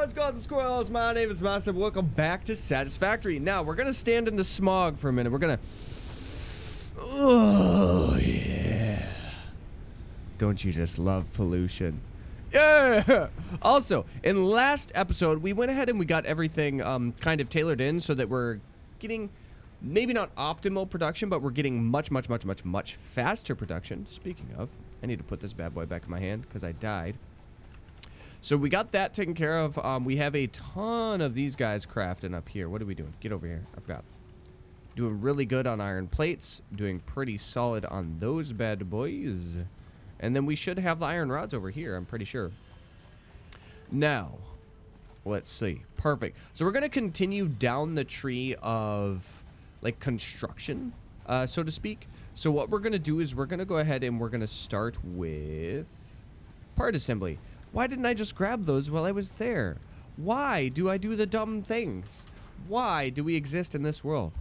boys, girls, and squirrels? My name is Modstab. Welcome back to Satisfactory. Now, we're going to stand in the smog for a minute. We're going to... Oh, yeah. Don't you just love pollution? Yeah! Also, in last episode, we went ahead and we got everything kind of tailored in so that we're getting... maybe not optimal production, but we're getting much faster production. Speaking of, I need to put this bad boy back in my hand because I died. So we got that taken care of. We have a ton of these guys crafting up here. What are we doing? Get over here. I forgot. Doing really good on iron plates. Doing pretty solid on those bad boys. And then we should have the iron rods over here, I'm pretty sure. Now, let's see. Perfect. So we're going to continue down the tree of, like, construction, so to speak. So what we're going to do is we're going to go ahead and we're going to start with part assembly. Why didn't I just grab those while I was there? Why do I do the dumb things? Why do we exist in this world?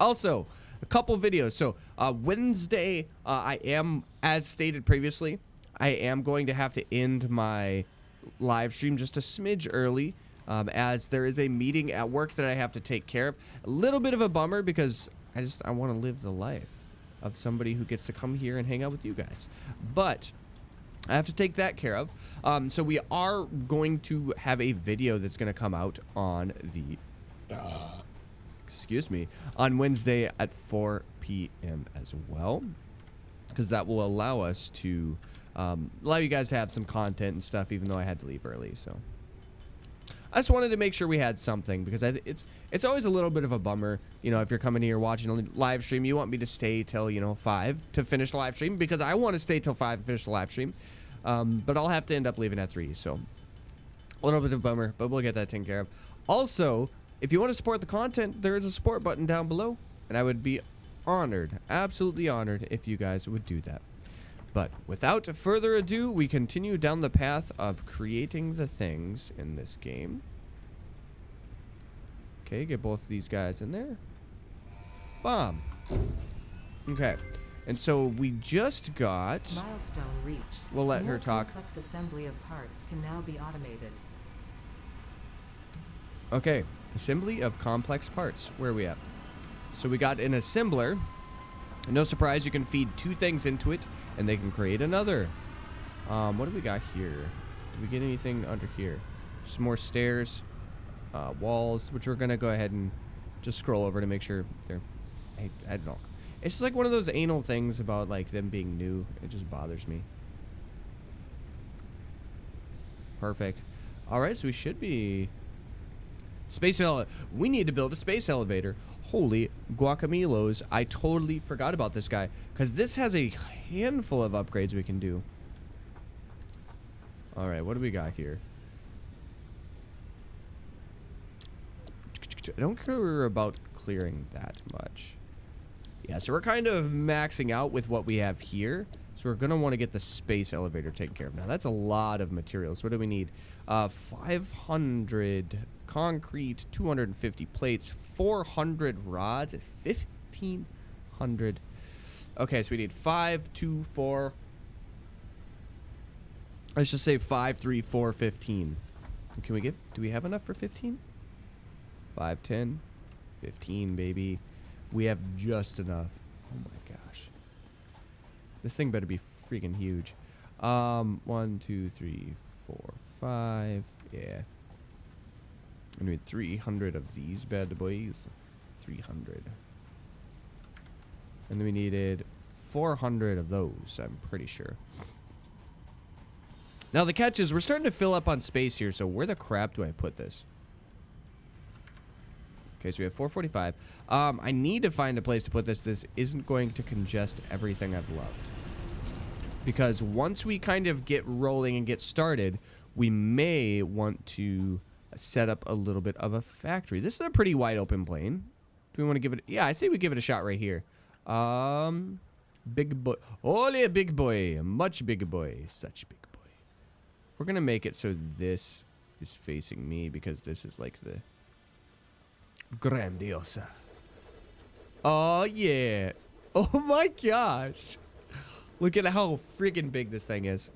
Also, a couple videos. So Wednesday, I am, as stated previously, I am going to have to end my live stream just a smidge early, as there is a meeting at work that I have to take care of. A little bit of a bummer because I want to live the life of somebody who gets to come here and hang out with you guys. But I have to take that care of. So we are going to have a video that's going to come out on the... excuse me, on Wednesday at 4 p.m. as well, because that will allow us to allow you guys to have some content and stuff, even though I had to leave early. So I just wanted to make sure we had something, because it's always a little bit of a bummer, you know, if you're coming here watching a live stream, you want me to stay till, you know, 5 to finish the live stream, because I want to stay till 5 to finish the live stream, but I'll have to end up leaving at 3, so a little bit of a bummer, but we'll get that taken care of. Also, if you want to support the content, there is a support button down below, and I would be honored, absolutely honored, if you guys would do that. But without further ado, we continue down the path of creating the things in this game. Okay, get both of these guys in there. Bomb. Okay, and so we just got... Milestone reached. We'll let her talk. Complex assembly of parts can now be automated. Okay, assembly of complex parts. Where are we at? So we got an assembler. No surprise, you can feed 2 things into it, and they can create another. What do we got here? Did we get anything under here? Some more stairs, walls, which we're going to go ahead and just scroll over to make sure they're... I don't know. It's just like one of those anal things about, like, them being new. It just bothers me. Perfect. All right, so we should be... Space elevator. We need to build a space elevator. Holy guacamelos. I totally forgot about this guy, because this has a handful of upgrades we can do. Alright, what do we got here? I don't care about clearing that much. Yeah, so we're kind of maxing out with what we have here. So we're going to want to get the space elevator taken care of. Now, that's a lot of materials. What do we need? 500 concrete, 250 plates, 400 rods, and 1,500. Okay, so we need 5, 2, 4. Let's just say 5, 3, 4, 15. Can we get... do we have enough for 15? 5, 10, 15, baby. We have just enough. Oh my gosh. This thing better be freaking huge. 1, 2, 3, 4, 5. Yeah. I need 300 of these bad boys. 300. And then we needed 400 of those, I'm pretty sure. Now the catch is we're starting to fill up on space here, so where the crap do I put this? Okay, so we have 445. I need to find a place to put this. This isn't going to congest everything I've loved. Because once we kind of get rolling and get started, we may want to set up a little bit of a factory. This is a pretty wide open plane. Do we want to give it... yeah, I say we give it a shot right here. Big boy. Holy big boy. Much big boy. Such big boy. We're going to make it so this is facing me, because this is like the... grandiosa. Oh, yeah. Oh, my gosh. Look at how freaking big this thing is.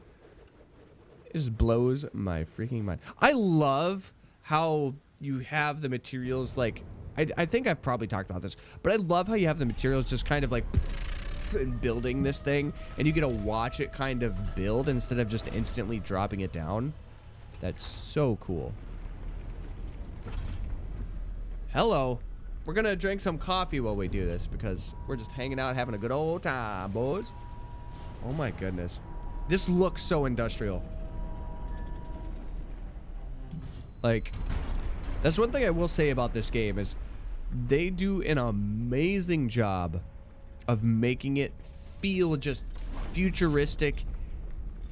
It just blows my freaking mind. I love how you have the materials, like, I think I've probably talked about this, but I love how you have the materials just kind of like in building this thing, and you get to watch it kind of build instead of just instantly dropping it down. That's so cool. Hello. We're gonna drink some coffee while we do this because we're just hanging out having a good old time, boys. Oh my goodness. This looks so industrial. Like, that's one thing I will say about this game is they do an amazing job of making it feel just futuristic,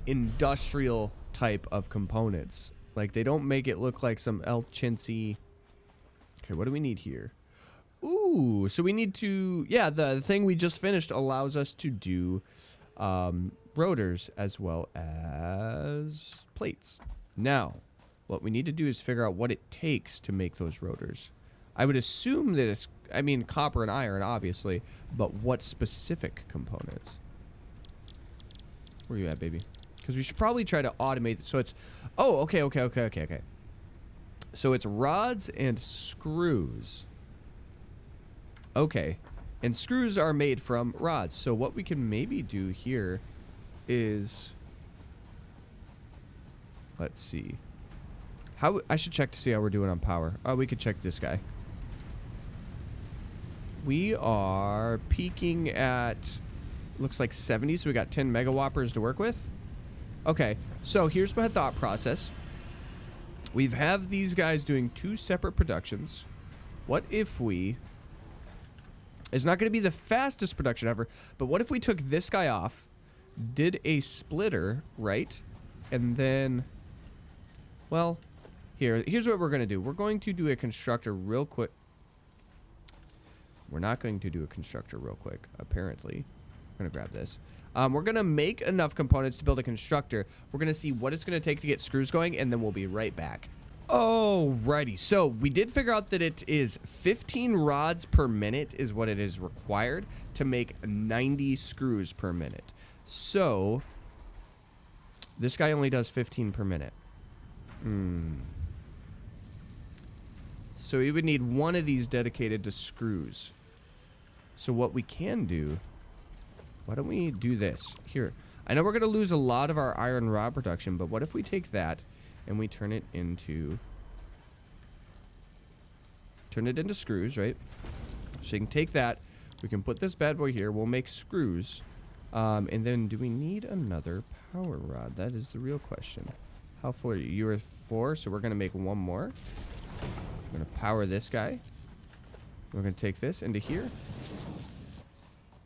industrial type of components. Like, they don't make it look like some El Chintzy. Okay, what do we need here? Ooh, so we need to, yeah, the thing we just finished allows us to do rotors as well as plates. Now, what we need to do is figure out what it takes to make those rotors. I would assume that it's, I mean, copper and iron, obviously, but what specific components? Where you at, baby? Because we should probably try to automate. So it's, oh, okay. So it's rods and screws. Okay, and screws are made from rods. So what we can maybe do here is, let's see. How, I should check to see how we're doing on power. Oh, we could check this guy. We are peaking at, looks like 70, so we got 10 megawhoppers to work with. Okay, so here's my thought process. We've have these guys doing 2 separate productions. What if we, it's not going to be the fastest production ever, but what if we took this guy off, did a splitter, right? And then, well, here's what we're going to do. We're going to do a constructor real quick. We're not going to do a constructor real quick, apparently. I'm going to grab this. We're going to make enough components to build a constructor. We're going to see what it's going to take to get screws going, and then we'll be right back. Alrighty, so we did figure out that it is 15 rods per minute is what it is required to make 90 screws per minute. So, this guy only does 15 per minute. So we would need one of these dedicated to screws. So what we can do, why don't we do this? Here, I know we're going to lose a lot of our iron rod production, but what if we take that and we turn it into screws, right? So you can take that, we can put this bad boy here, we'll make screws, and then do we need another power rod? That is the real question. How full are you? You are 4, so we're going to make one more. We're going to power this guy. We're going to take this into here.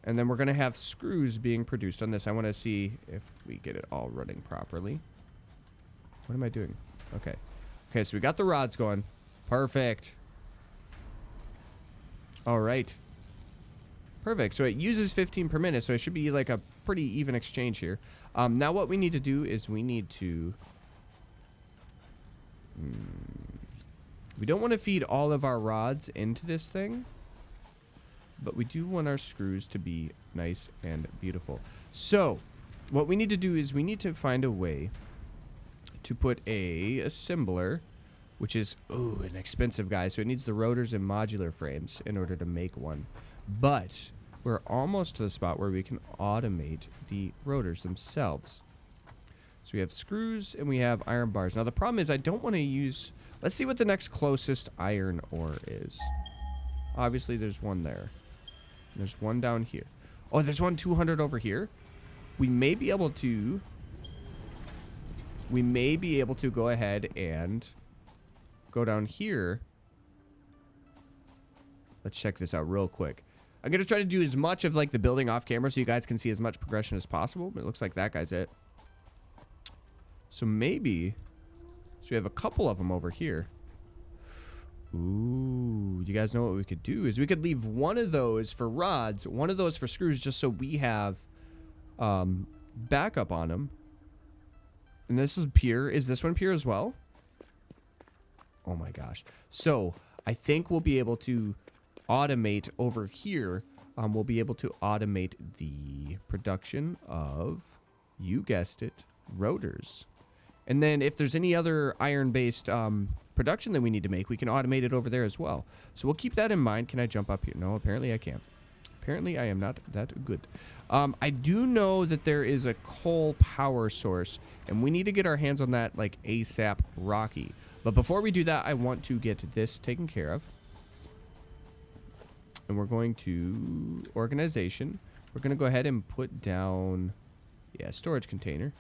And then we're going to have screws being produced on this. I want to see if we get it all running properly. What am I doing? Okay. Okay, so we got the rods going. Perfect. All right. Perfect. So it uses 15 per minute, so it should be like a pretty even exchange here. Now what we need to do is we need to... we don't want to feed all of our rods into this thing, but we do want our screws to be nice and beautiful. So what we need to do is we need to find a way to put a assembler, which is, ooh, an expensive guy. So it needs the rotors and modular frames in order to make one. But we're almost to the spot where we can automate the rotors themselves. So we have screws and we have iron bars. Now the problem is I don't want to use, let's see what the next closest iron ore is. Obviously there's one there. There's one down here. Oh, there's one 200 over here. We may be able to go ahead and go down here. Let's check this out real quick. I'm going to try to do as much of like the building off camera so you guys can see as much progression as possible. But it looks like that guy's it. So maybe, so we have a couple of them over here. Ooh, you guys know what we could do is we could leave one of those for rods, one of those for screws, just so we have backup on them. And this is pure. Is this one pure as well? Oh my gosh. So I think we'll be able to automate over here. We'll be able to automate the production of, you guessed it, rotors. And then if there's any other iron-based production that we need to make, we can automate it over there as well. So we'll keep that in mind. Can I jump up here? No, apparently I can't. Apparently I am not that good. I do know that there is a coal power source, and we need to get our hands on that like ASAP Rocky. But before we do that, I want to get this taken care of. And we're going to organization. We're going to go ahead and put down, yeah, storage container.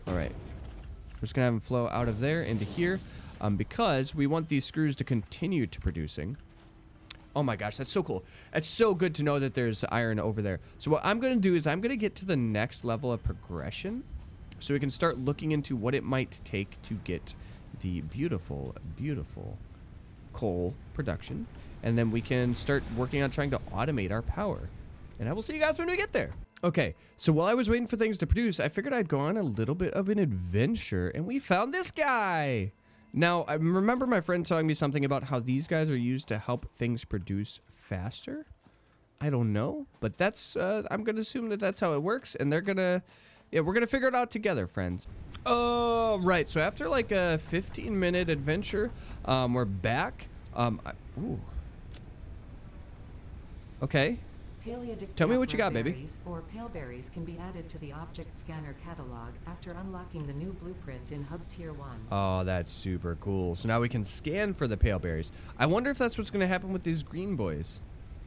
All right. We're just going to have them flow out of there into here because we want these screws to continue to producing. Oh my gosh, that's so cool. It's so good to know that there's iron over there. So what I'm going to do is I'm going to get to the next level of progression so we can start looking into what it might take to get the beautiful, beautiful coal production. And then we can start working on trying to automate our power. And I will see you guys when we get there. Okay, so while I was waiting for things to produce, I figured I'd go on a little bit of an adventure, and we found this guy. Now, I remember my friend telling me something about how these guys are used to help things produce faster. I don't know, but that's, I'm going to assume that that's how it works, and they're going to, yeah, we're going to figure it out together, friends. Oh, right, so after like a 15-minute adventure, we're back. Ooh. Okay. Tell me what you got, baby. Or pale berries can be added to the object scanner catalog after unlocking the new blueprint in Hub Tier 1. Oh, that's super cool. So now we can scan for the pale berries. I wonder if that's what's going to happen with these green boys,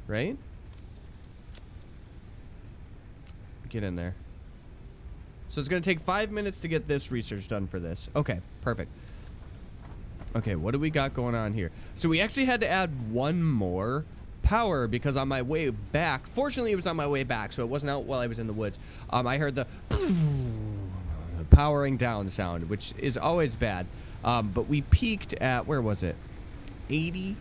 right? Get in there. So it's going to take 5 minutes to get this research done for this. Okay, perfect. Okay, what do we got going on here? So we actually had to add one more power because on my way back, fortunately it was on my way back, so it wasn't out while I was in the woods. I heard the powering down sound, which is always bad. But we peaked at, where was it? 80.1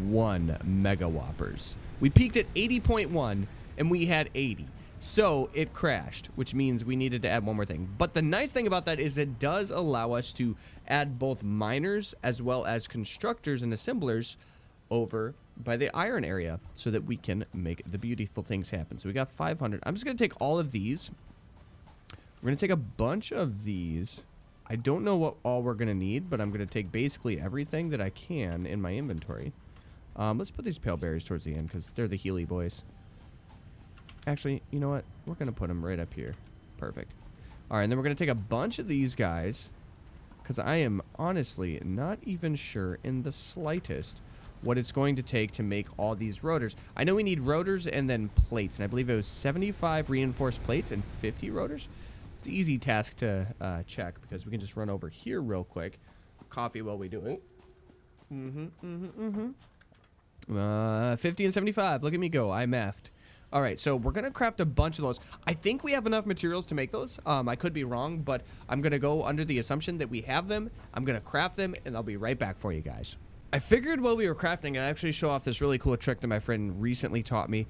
megawhoppers. We peaked at 80.1 and we had 80. So it crashed, which means we needed to add one more thing. But the nice thing about that is it does allow us to add both miners as well as constructors and assemblers over by the iron area so that we can make the beautiful things happen. So we got 500. I'm just going to take all of these. We're going to take a bunch of these. I don't know what all we're going to need, but I'm going to take basically everything that I can in my inventory. Let's put these pale berries towards the end because they're the Healy boys. Actually, you know what? We're going to put them right up here. Perfect. All right, and then we're going to take a bunch of these guys because I am honestly not even sure in the slightest what it's going to take to make all these rotors. I know we need rotors and then plates, and I believe it was 75 reinforced plates and 50 rotors. It's an easy task to check because we can just run over here real quick. Coffee while we do it. 50 and 75. Look at me go. I'm effed. All right, so we're going to craft a bunch of those. I think we have enough materials to make those. I could be wrong, but I'm going to go under the assumption that we have them. I'm going to craft them, and I'll be right back for you guys. I figured while we were crafting, I'd actually show off this really cool trick that my friend recently taught me.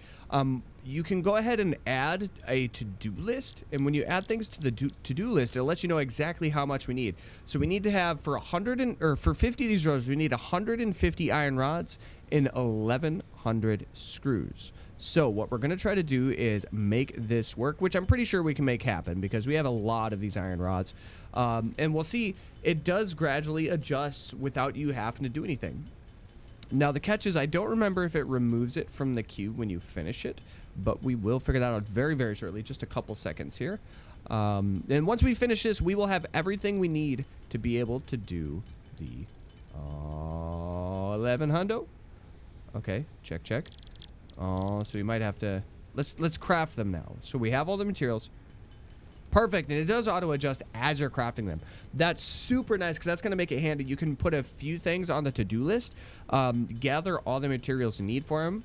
You can go ahead and add a to-do list, and when you add things to the to-do list, it'll let you know exactly how much we need. So we need to have for 50 of these rows, we need 150 iron rods and 1,100 screws. So what we're going to try to do is make this work, which I'm pretty sure we can make happen because we have a lot of these iron rods. And we'll see, it does gradually adjust without you having to do anything. Now, the catch is I don't remember if it removes it from the queue when you finish it, but we will figure that out very, very shortly. Just a couple seconds here. And once we finish this, we will have everything we need to be able to do the 1100. Okay, check. Oh, so we might have to let's craft them now. So we have all the materials. Perfect, and it does auto adjust as you're crafting them. That's super nice because that's going to make it handy. You can put a few things on the to-do list, gather all the materials you need for them.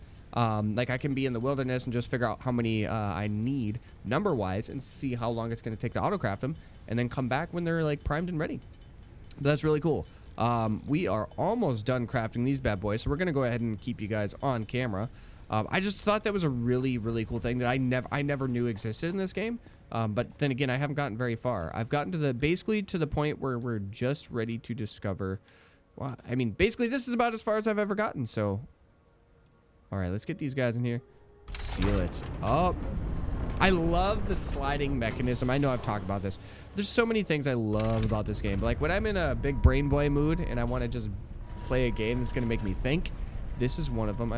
Like I can be in the wilderness and just figure out how many I need number-wise and see how long it's going to take to auto-craft them, and then come back when they're like primed and ready. But that's really cool. We are almost done crafting these bad boys, so we're going to go ahead and keep you guys on camera. I just thought that was a really, really cool thing that I never knew existed in this game. But then again, I haven't gotten very far. I've gotten to basically to the point where we're just ready to discover. Well, I mean, basically this is about as far as I've ever gotten. So, all right, let's get these guys in here. Seal it up. I love the sliding mechanism. I know I've talked about this. There's so many things I love about this game. Like when I'm in a big brain boy mood and I want to just play a game that's going to make me think, this is one of them.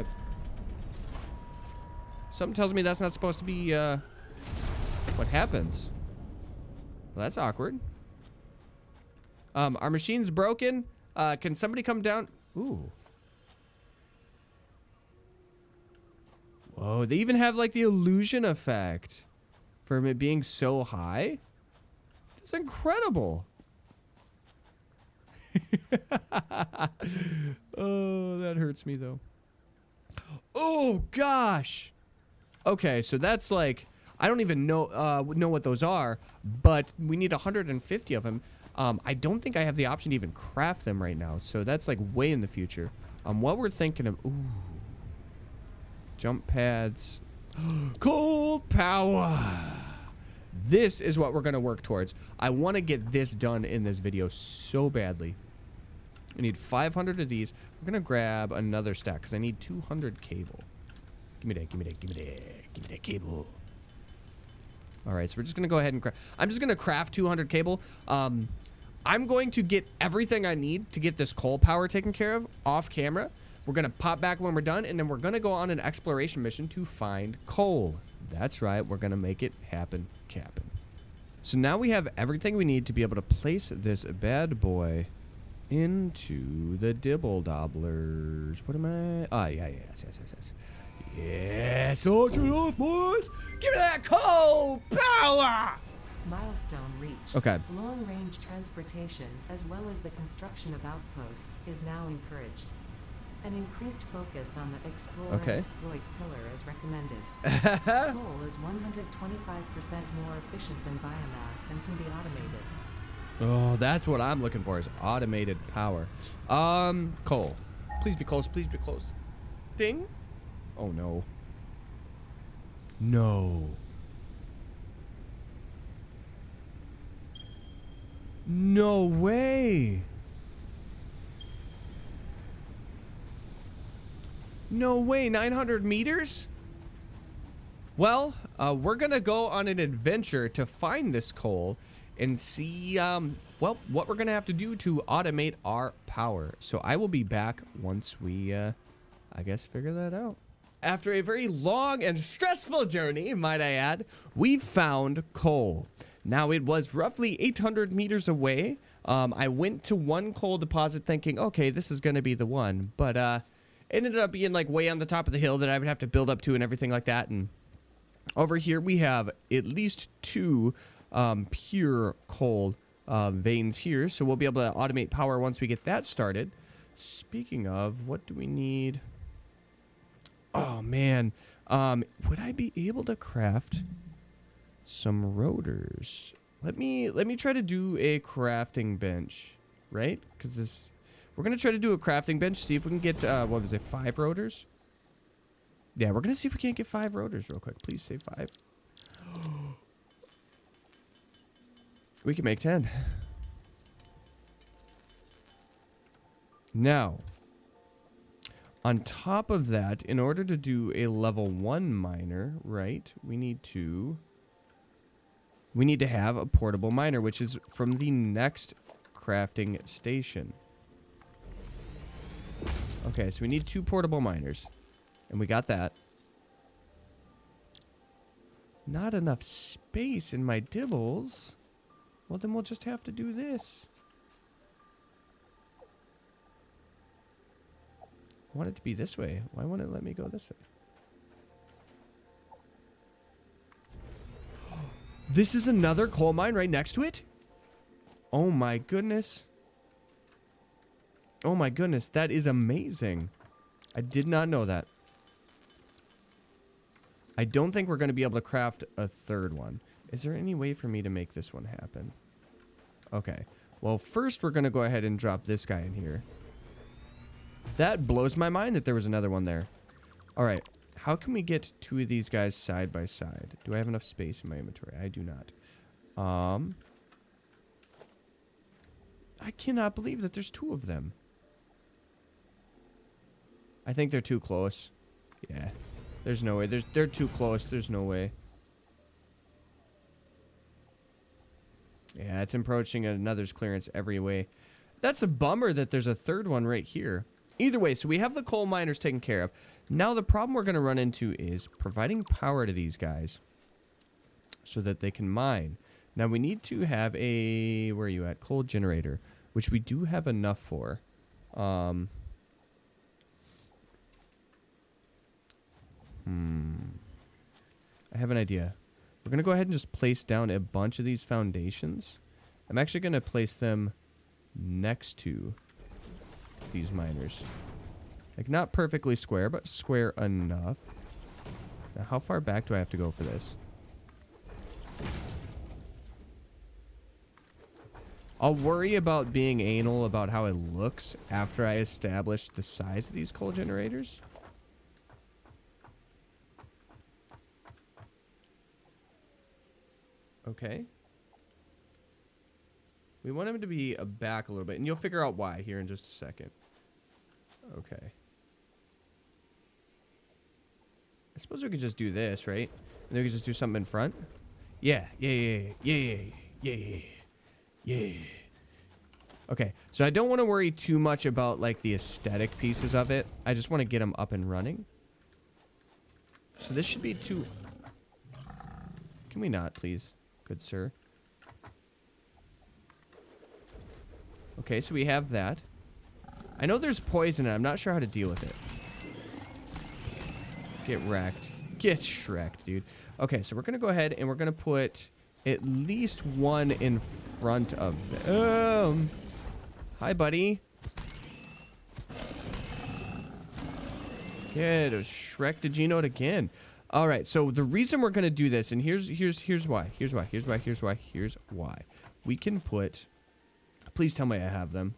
Something tells me that's not supposed to be what happens. Well, that's awkward. Our machine's broken. Can somebody come down? Ooh. Whoa, they even have like the illusion effect from it being so high. That's incredible. Oh, that hurts me though. Oh gosh. Okay, so that's like, I don't even know what those are, but we need 150 of them. I don't think I have the option to even craft them right now, so that's like way in the future. What we're thinking of, ooh. Jump pads. Cold power. This is what we're going to work towards. I want to get this done in this video so badly. I need 500 of these. We're going to grab another stack because I need 200 cable. Give me that, give me that, give me that. Give me that cable. All right, so we're just going to go ahead and craft. I'm just going to craft 200 cable. I'm going to get everything I need to get this coal power taken care of off camera. We're going to pop back when we're done, and then we're going to go on an exploration mission to find coal. That's right. We're going to make it happen, Captain. So now we have everything we need to be able to place this bad boy into the dibble dobblers. What am I? Ah, yeah, yes. Yeah, soldier off, boys. Give me that coal power. Milestone reached. Okay. Long-range transportation, as well as the construction of outposts, is now encouraged. An increased focus on the explore and exploit pillar is recommended. Coal is 125% more efficient than biomass and can be automated. Oh, that's what I'm looking for, is automated power. Coal. Please be close, please be close. Ding. Oh, no. No. No way. No way, 900 meters? Well, we're gonna go on an adventure to find this coal and see, well, what we're gonna have to do to automate our power. So I will be back once we, I guess, figure that out. After a very long and stressful journey, might I add, we found coal. Now, it was roughly 800 meters away. I went to one coal deposit thinking, okay, this is gonna be the one, but, it ended up being like way on the top of the hill that I would have to build up to and everything like that. And over here we have at least 2 pure coal veins here. So we'll be able to automate power once we get that started. Speaking of, what do we need? Oh, man. Would I be able to craft some rotors? Let me try to do a crafting bench, right? Because this... We're going to try to do a crafting bench, see if we can get, what was it, 5 rotors? Yeah, we're going to see if we can't get 5 rotors real quick. Please say 5. We can make 10. Now, on top of that, in order to do a level 1 miner, right, we need to have a portable miner, which is from the next crafting station. Okay, so we need 2 portable miners. And we got that. Not enough space in my dibbles. Well, then we'll just have to do this. I want it to be this way. Why won't it let me go this way? This is another coal mine right next to it? Oh my goodness. Oh my goodness, that is amazing. I did not know that. I don't think we're going to be able to craft a 3rd one. Is there any way for me to make this one happen? Okay. Well, first we're going to go ahead and drop this guy in here. That blows my mind that there was another one there. All right. How can we get 2 of these guys side by side? Do I have enough space in my inventory? I do not. I cannot believe that there's 2 of them. I think they're too close. Yeah. There's no way. They're too close. There's no way. Yeah, it's approaching another's clearance every way. That's a bummer that there's a third one right here. Either way, so we have the coal miners taken care of. Now the problem we're going to run into is providing power to these guys so that they can mine. Now we need to have a, where are you at? Coal generator, which we do have enough for. I have an idea. We're going to go ahead and just place down a bunch of these foundations. I'm actually going to place them next to these miners. Like, not perfectly square, but square enough. Now, how far back do I have to go for this? I'll worry about being anal about how it looks after I establish the size of these coal generators. Okay. We want him to be back a little bit, and you'll figure out why here in just a second. Okay. I suppose we could just do this, right? And then we could just do something in front. Yeah. Okay, so I don't want to worry too much about, like, the aesthetic pieces of it. I just want to get them up and running. So this should be too... Can we not, please? Good sir. Okay, so we have that. I know there's poison, and I'm not sure how to deal with it. Get wrecked. Get shreked, dude. Okay, so we're going to go ahead, and we're going to put at least one in front of them. Hi, buddy. Get shreked. Did you know it again? All right, so the reason we're going to do this, and here's why. Here's why. We can put... Please tell me I have them.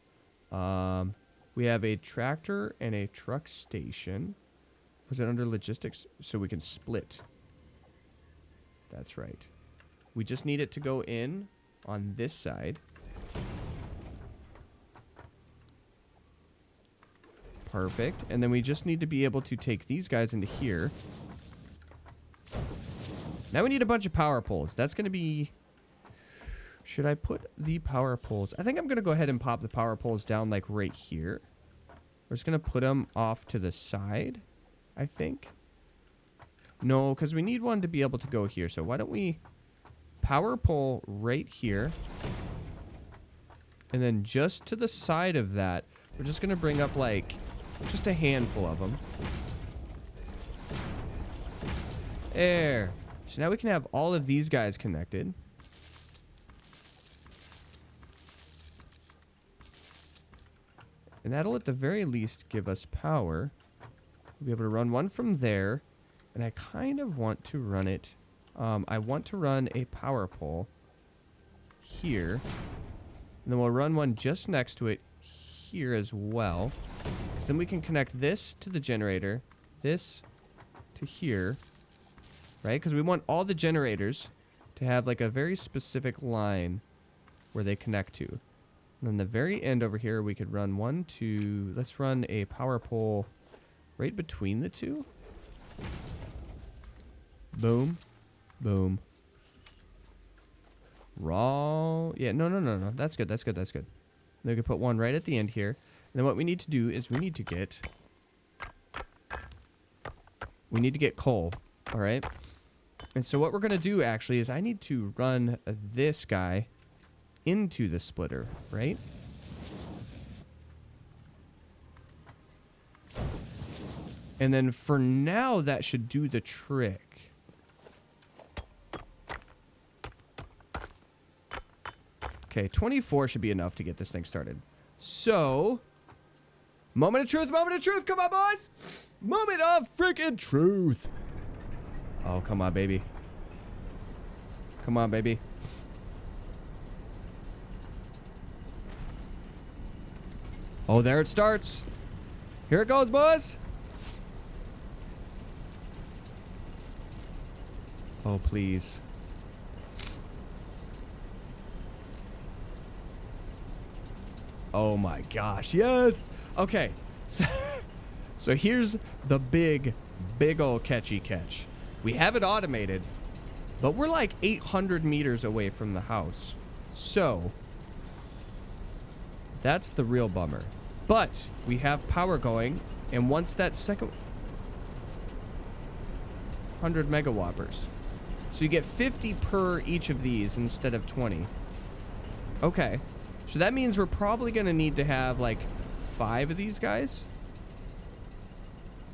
We have a tractor and a truck station. Was it under logistics? So we can split. That's right. We just need it to go in on this side. Perfect. And then we just need to be able to take these guys into here. Now we need a bunch of power poles. That's going to be... Should I put the power poles? I think I'm going to go ahead and pop the power poles down like right here. We're just going to put them off to the side, I think. No, because we need one to be able to go here. So why don't we power pole right here. And then just to the side of that, we're just going to bring up like just a handful of them. There. So now we can have all of these guys connected. And that'll at the very least give us power. We'll be able to run one from there. And I kind of want to run it. I want to run a power pole here. And then we'll run one just next to it here as well. Because then we can connect this to the generator. This to here. Right? Because we want all the generators to have like a very specific line where they connect to. And then the very end over here, we could run one, two. Let's run a power pole right between the two. Boom. Boom. Raw. Yeah, no. That's good. Then we can put one right at the end here. And then what we need to do is we need to get coal. All right. And so what we're going to do actually is I need to run this guy into the splitter, right? And then for now, that should do the trick. Okay, 24 should be enough to get this thing started. So, moment of truth, come on, boys! Moment of freaking truth! Oh, come on, baby. Come on, baby. Oh, there it starts. Here it goes, boys. Oh, please. Oh my gosh, yes. Okay, so here's the big ol' catchy catch. We have it automated, but we're like 800 meters away from the house. So, that's the real bummer. But we have power going, and once that second 100 megawhoppers. So you get 50 per each of these instead of 20. Okay. So that means we're probably going to need to have like 5 of these guys.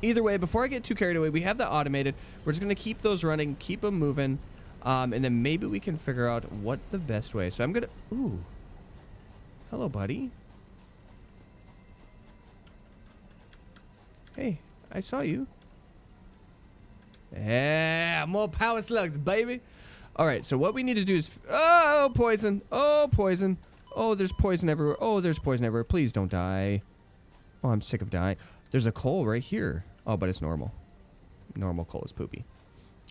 Either way, before I get too carried away, we have that automated. We're just going to keep those running, keep them moving, and then maybe we can figure out what the best way. So I'm going to... Ooh. Hello, buddy. Hey, I saw you. Yeah, more power slugs, baby. All right, so what we need to do is... Oh, poison. Oh, poison. Oh, there's poison everywhere. Oh, there's poison everywhere. Please don't die. Oh, I'm sick of dying. There's a coal right here. Oh, but it's normal. Normal coal is poopy.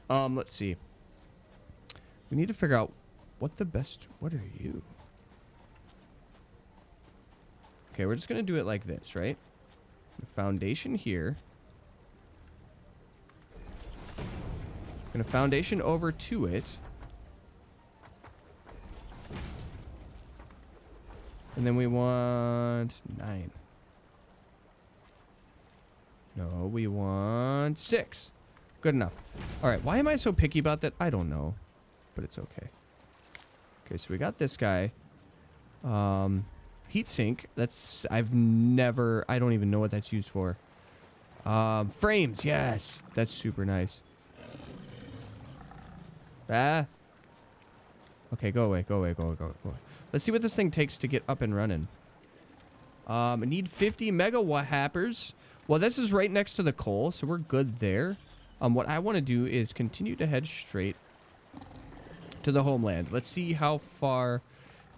Let's see. We need to figure out what the best... What are you? Okay, we're just going to do it like this, right? Foundation here. Gonna foundation over to it. And then we want 9. No, we want 6. Good enough. All right, why am I so picky about that? I don't know, but it's okay. Okay, so we got this guy. Heat sink. That's, I don't even know what that's used for. Frames, yes. That's super nice. Ah. Okay, go away, go away, go away, go away. Let's see what this thing takes to get up and running. I need 50 megawatt happers. Well, this is right next to the coal, so we're good there. What I want to do is continue to head straight to the homeland. Let's see how far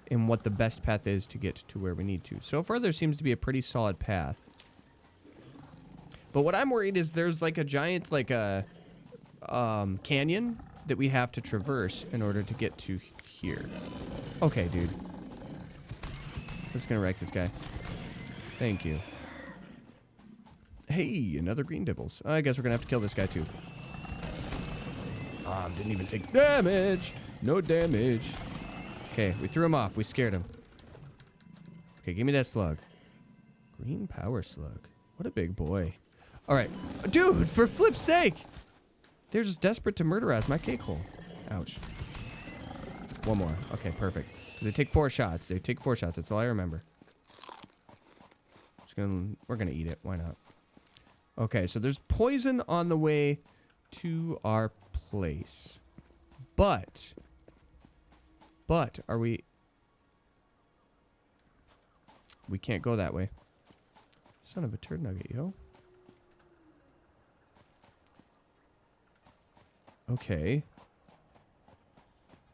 and what the best path is to get to where we need to. So far, there seems to be a pretty solid path. But what I'm worried is there's like a giant, like a canyon that we have to traverse in order to get to here. Okay, dude. I'm just gonna wreck this guy. Thank you. Hey, another green dibbles. I guess we're gonna have to kill this guy too. Didn't even take damage. No damage. Okay, we threw him off. We scared him. Okay, give me that slug. Green power slug. What a big boy. All right. Dude, for flip's sake. They're just desperate to murder us. My cake hole. Ouch. One more. Okay, perfect. They take 4 shots. They take 4 shots. That's all I remember. We're gonna eat it. Why not? Okay, so there's poison on the way to our place. But are we... We can't go that way. Son of a turd nugget, yo. Okay.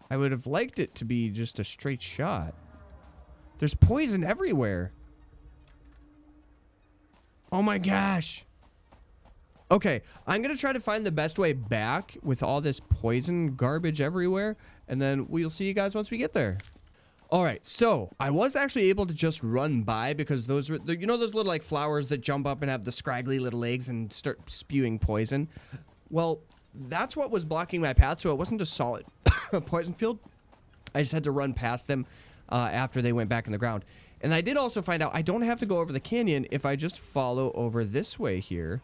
I would have liked it to be just a straight shot. There's poison everywhere. Oh my gosh. Okay, I'm going to try to find the best way back with all this poison garbage everywhere, and then we'll see you guys once we get there. All right, so I was actually able to just run by because those were, you know, those little like flowers that jump up and have the scraggly little legs and start spewing poison? Well, that's what was blocking my path, so it wasn't a solid poison field. I just had to run past them after they went back in the ground. And I did also find out I don't have to go over the canyon if I just follow over this way here.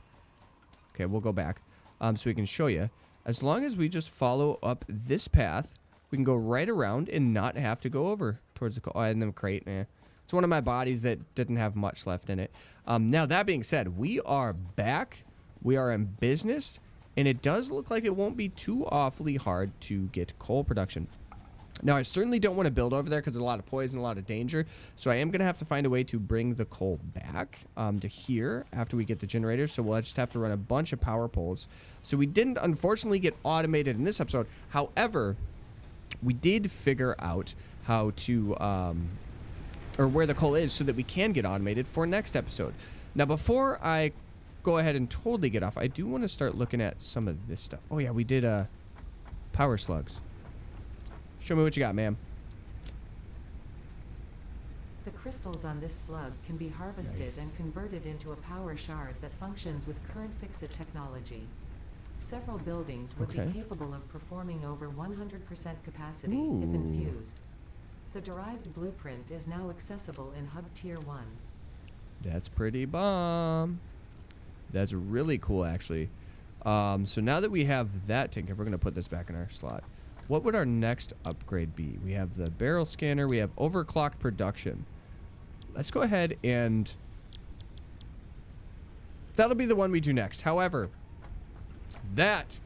Okay, we'll go back so we can show you. As long as we just follow up this path, we can go right around and not have to go over towards the... Oh, and then crate. It's one of my bodies that didn't have much left in it. Now, that being said, we are back. We are in business. And it does look like it won't be too awfully hard to get coal production. Now, I certainly don't want to build over there because there's a lot of poison, a lot of danger. So I am going to have to find a way to bring the coal back to here after we get the generators. So we'll just have to run a bunch of power poles. So we didn't, unfortunately, get automated in this episode. However, we did figure out how to, or where the coal is so that we can get automated for next episode. Now, before I go ahead and totally get off, I do want to start looking at some of this stuff. Oh, yeah, we did power slugs. Show me what you got, ma'am. The crystals on this slug can be harvested and converted into a power shard that functions with current fix-it technology. Several buildings would be capable of performing over 100% capacity if infused. The derived blueprint is now accessible in Hub Tier 1. That's pretty bomb. That's really cool, actually. So now that we have that taken care of, we're going to put this back in our slot. What would our next upgrade be? We have the barrel scanner. We have overclocked production. Let's go ahead and... that'll be the one we do next. However, that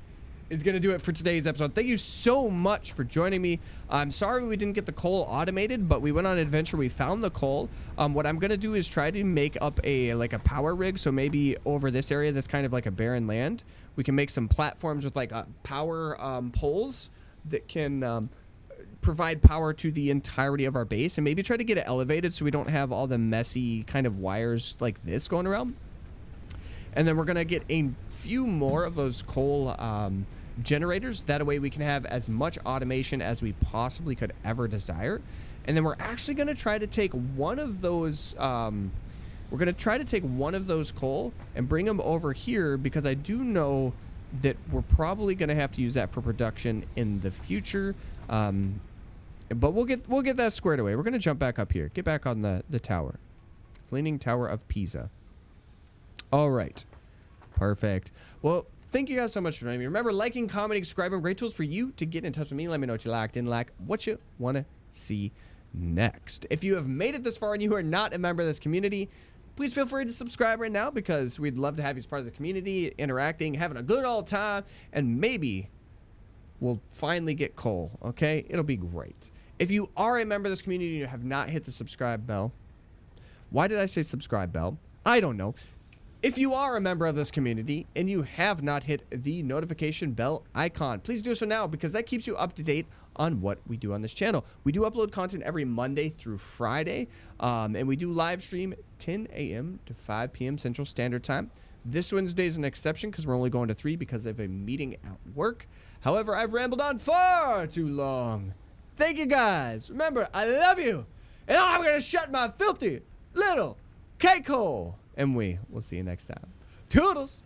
is going to do it for today's episode. Thank you so much for joining me. I'm sorry we didn't get the coal automated, but we went on an adventure. We found the coal. What I'm going to do is try to make up a power rig. So maybe over this area that's kind of like a barren land, we can make some platforms with like power poles that can provide power to the entirety of our base, and maybe try to get it elevated so we don't have all the messy kind of wires like this going around. And then we're going to get a few more of those coal generators. That way we can have as much automation as we possibly could ever desire. And then we're actually going to try to take one of those... we're going to try to take one of those coal and bring them over here, because I do know that we're probably going to have to use that for production in the future. But we'll get that squared away. We're going to jump back up here. Get back on the tower. Leaning Tower of Pisa. All right. Perfect. Well, thank you guys so much for joining me. Remember, liking, commenting, subscribing, great tools for you to get in touch with me. Let me know what you liked, didn't like, what you want to see next. If you have made it this far and you are not a member of this community, please feel free to subscribe right now, because we'd love to have you as part of the community, interacting, having a good old time, and maybe we'll finally get coal, okay? It'll be great. If you are a member of this community and you have not hit the subscribe bell, why did I say subscribe bell? I don't know. If you are a member of this community and you have not hit the notification bell icon, please do so now, because that keeps you up to date on what we do on this channel. We do upload content every Monday through Friday, and we do live stream 10 a.m. to 5 p.m. Central Standard Time. This Wednesday is an exception because we're only going to 3 because of a meeting at work. However, I've rambled on far too long. Thank you guys. Remember, I love you, and I'm going to shut my filthy little cake hole. And we will see you next time. Toodles!